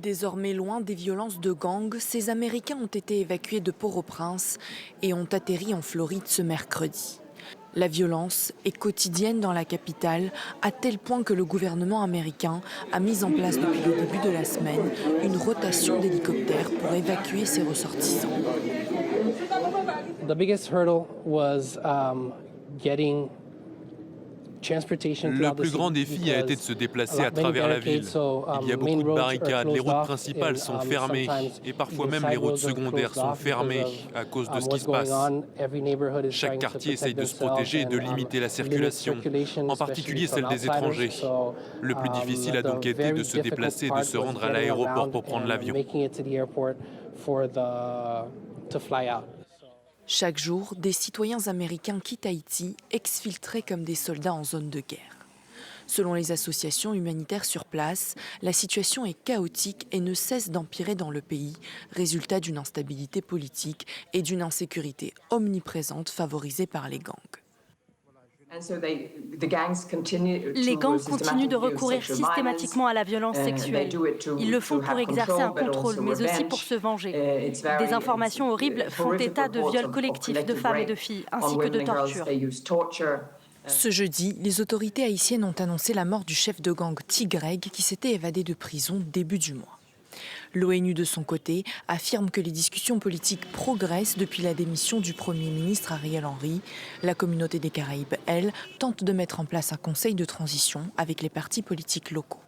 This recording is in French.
Désormais loin des violences de gang, ces Américains ont été évacués de Port-au-Prince et ont atterri en Floride ce mercredi. La violence est quotidienne dans la capitale, à tel point que le gouvernement américain a mis en place depuis le début de la semaine une rotation d'hélicoptères pour évacuer ses ressortissants. The biggest hurdle was getting Le plus grand défi a été de se déplacer à travers la ville. Il y a beaucoup de barricades, les routes principales sont fermées et parfois même les routes secondaires sont fermées à cause de ce qui se passe. Chaque quartier essaye de se protéger et de limiter la circulation, en particulier celle des étrangers. Le plus difficile a donc été de se déplacer et de se rendre à l'aéroport pour prendre l'avion. Chaque jour, des citoyens américains quittent Haïti, exfiltrés comme des soldats en zone de guerre. Selon les associations humanitaires sur place, la situation est chaotique et ne cesse d'empirer dans le pays, résultat d'une instabilité politique et d'une insécurité omniprésente favorisée par les gangs. Les gangs continuent de recourir systématiquement à la violence sexuelle. Ils le font pour exercer un contrôle, mais aussi pour se venger. Des informations horribles font état de viols collectifs de femmes et de filles, ainsi que de tortures. Ce jeudi, les autorités haïtiennes ont annoncé la mort du chef de gang Tigreg qui s'était évadé de prison début du mois. L'ONU, de son côté, affirme que les discussions politiques progressent depuis la démission du Premier ministre Ariel Henry. La communauté des Caraïbes, elle, tente de mettre en place un conseil de transition avec les partis politiques locaux.